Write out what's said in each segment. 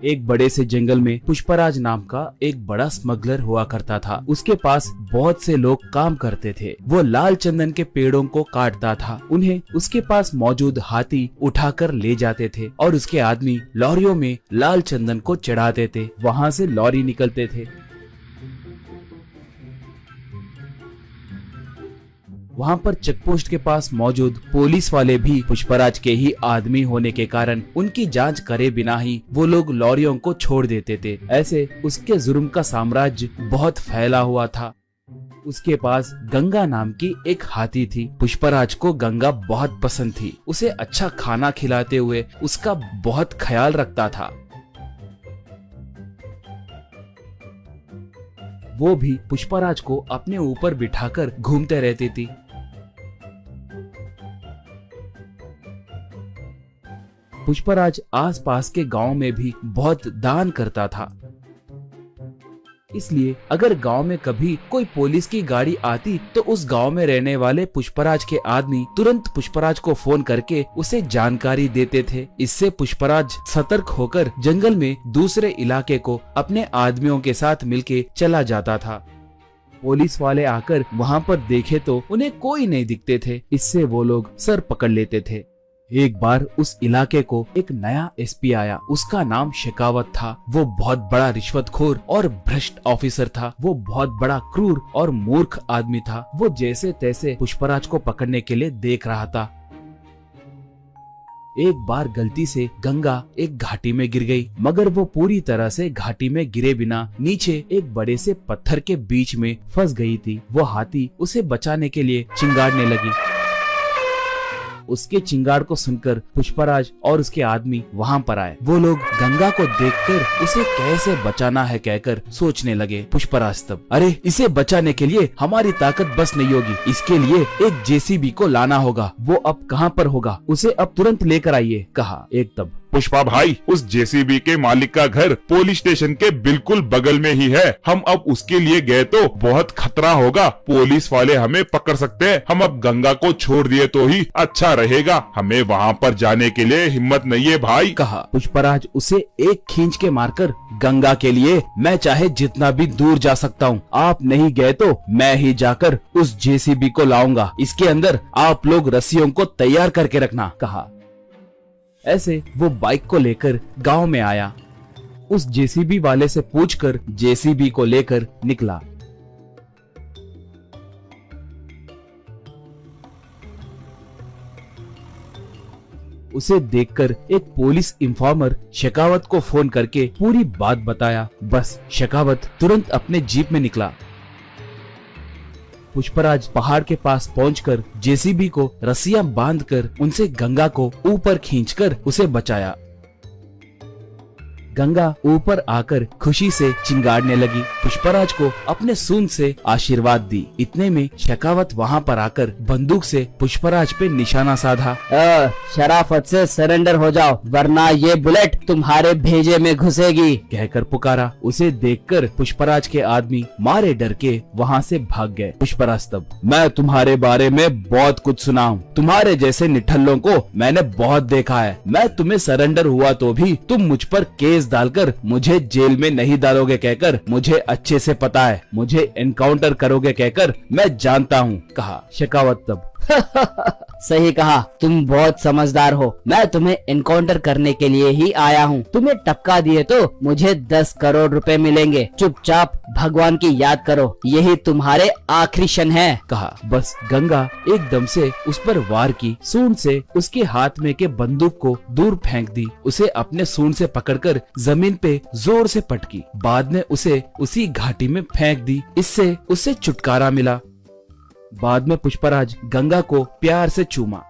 एक बड़े से जंगल में पुष्पराज नाम का एक बड़ा स्मगलर हुआ करता था। उसके पास बहुत से लोग काम करते थे। वो लाल चंदन के पेड़ों को काटता था। उन्हें उसके पास मौजूद हाथी उठाकर ले जाते थे और उसके आदमी लॉरियों में लाल चंदन को चढ़ाते थे। वहाँ से लॉरी निकलते थे। वहाँ पर चेकपोस्ट के पास मौजूद पुलिस वाले भी पुष्पराज के ही आदमी होने के कारण उनकी जांच करे बिना ही वो लोग लॉरियों को छोड़ देते थे। ऐसे उसके जुर्म का साम्राज्य बहुत फैला हुआ था। उसके पास गंगा नाम की एक हाथी थी। पुष्पराज को गंगा बहुत पसंद थी। उसे अच्छा खाना खिलाते हुए उसका बहुत ख्याल रखता था। वो भी पुष्पराज को अपने ऊपर बिठाकर घूमते रहती थी। पुष्पराज आसपास के गांव में भी बहुत दान करता था। इसलिए अगर गांव में कभी कोई पुलिस की गाड़ी आती तो उस गांव में रहने वाले पुष्पराज के आदमी तुरंत पुष्पराज को फोन करके उसे जानकारी देते थे। इससे पुष्पराज सतर्क होकर जंगल में दूसरे इलाके को अपने आदमियों के साथ मिलके चला जाता था। पुलिस वाले आकर वहां पर देखे तो उन्हें कोई नहीं दिखते थे। इससे वो लोग सर पकड़ लेते थे। एक बार उस इलाके को एक नया एसपी आया। उसका नाम शेखावत था। वो बहुत बड़ा रिश्वतखोर और भ्रष्ट ऑफिसर था। वो बहुत बड़ा क्रूर और मूर्ख आदमी था। वो जैसे तैसे पुष्पराज को पकड़ने के लिए देख रहा था। एक बार गलती से गंगा एक घाटी में गिर गई, मगर वो पूरी तरह से घाटी में गिरे बिना नीचे एक बड़े से पत्थर के बीच में फंस गई थी। वो हाथी उसे बचाने के लिए चिंगाड़ने लगी। उसके चिंगाड़ को सुनकर पुष्पराज और उसके आदमी वहां पर आए। वो लोग गंगा को देखकर उसे कैसे बचाना है कहकर सोचने लगे। पुष्पराज तब, अरे इसे बचाने के लिए हमारी ताकत बस नहीं होगी। इसके लिए एक जेसीबी को लाना होगा। वो अब कहाँ पर होगा? उसे अब तुरंत लेकर आइए, कहा। एक तब, पुष्पा भाई, उस जेसीबी के मालिक का घर पुलिस स्टेशन के बिल्कुल बगल में ही है। हम अब उसके लिए गए तो बहुत खतरा होगा। पुलिस वाले हमें पकड़ सकते हैं। हम अब गंगा को छोड़ दिए तो ही अच्छा रहेगा। हमें वहाँ पर जाने के लिए हिम्मत नहीं है भाई, कहा। पुष्पराज उसे एक खींच के मारकर, गंगा के लिए मैं चाहे जितना भी दूर जा सकता हूँ। आप नहीं गए तो मैं ही जाकर उस जेसीबी को लाऊंगा। इसके अंदर आप लोग रस्सियों को तैयार करके रखना, कहा। ऐसे वो बाइक को लेकर गांव में आया। उस जेसीबी वाले से पूछकर जेसीबी को लेकर निकला। उसे देखकर एक पुलिस इन्फॉर्मर शेखावत को फोन करके पूरी बात बताया। बस शेखावत तुरंत अपने जीप में निकला। पुष्पराज पहाड़ के पास पहुंचकर जेसीबी को रस्सियां बांधकर उनसे गंगा को ऊपर खींचकर उसे बचाया। गंगा ऊपर आकर खुशी से चिंगाड़ने लगी। पुष्पराज को अपने सूंड से आशीर्वाद दी। इतने में शेखावत वहां पर आकर बंदूक से पुष्पराज पे निशाना साधा। शराफत से सरेंडर हो जाओ, वरना ये बुलेट तुम्हारे भेजे में घुसेगी, कहकर पुकारा। उसे देखकर पुष्पराज के आदमी मारे डर के वहाँ से भाग गए। पुष्पराज तब, मैं तुम्हारे बारे में बहुत कुछ सुना हूँ। तुम्हारे जैसे निठल्लों को मैंने बहुत देखा है। मैं तुम्हें सरेंडर हुआ तो भी तुम मुझ पर केस डालकर मुझे जेल में नहीं डालोगे कहकर मुझे अच्छे से पता है। मुझे एनकाउंटर करोगे कहकर मैं जानता हूँ, कहा। शेखावत तब, सही कहा, तुम बहुत समझदार हो। मैं तुम्हें एनकाउंटर करने के लिए ही आया हूँ। तुम्हें टपका दिए तो मुझे 10 करोड़ रुपए मिलेंगे। चुपचाप भगवान की याद करो, यही तुम्हारे आखिरी क्षण है, कहा। बस गंगा एकदम से उस पर वार की। सूंड से उसके हाथ में के बंदूक को दूर फेंक दी। उसे अपने सूंड से पकड़कर जमीन पे जोर से पटकी। बाद में उसे उसी घाटी में फेंक दी। इससे उसे छुटकारा मिला। बाद में पुष्पराज गंगा को प्यार से चूमा।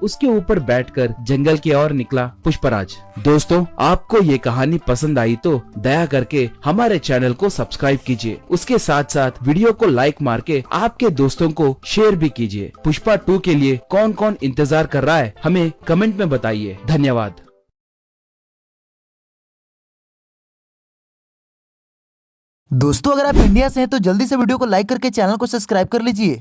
उसके ऊपर बैठकर जंगल की ओर निकला पुष्पराज। दोस्तों, आपको ये कहानी पसंद आई तो दया करके हमारे चैनल को सब्सक्राइब कीजिए। उसके साथ साथ वीडियो को लाइक मार के आपके दोस्तों को शेयर भी कीजिए। पुष्पा 2 के लिए कौन कौन इंतजार कर रहा है हमें कमेंट में बताइए। धन्यवाद। दोस्तों, अगर आप इंडिया से हैं तो जल्दी से वीडियो को लाइक करके चैनल को सब्सक्राइब कर लीजिए।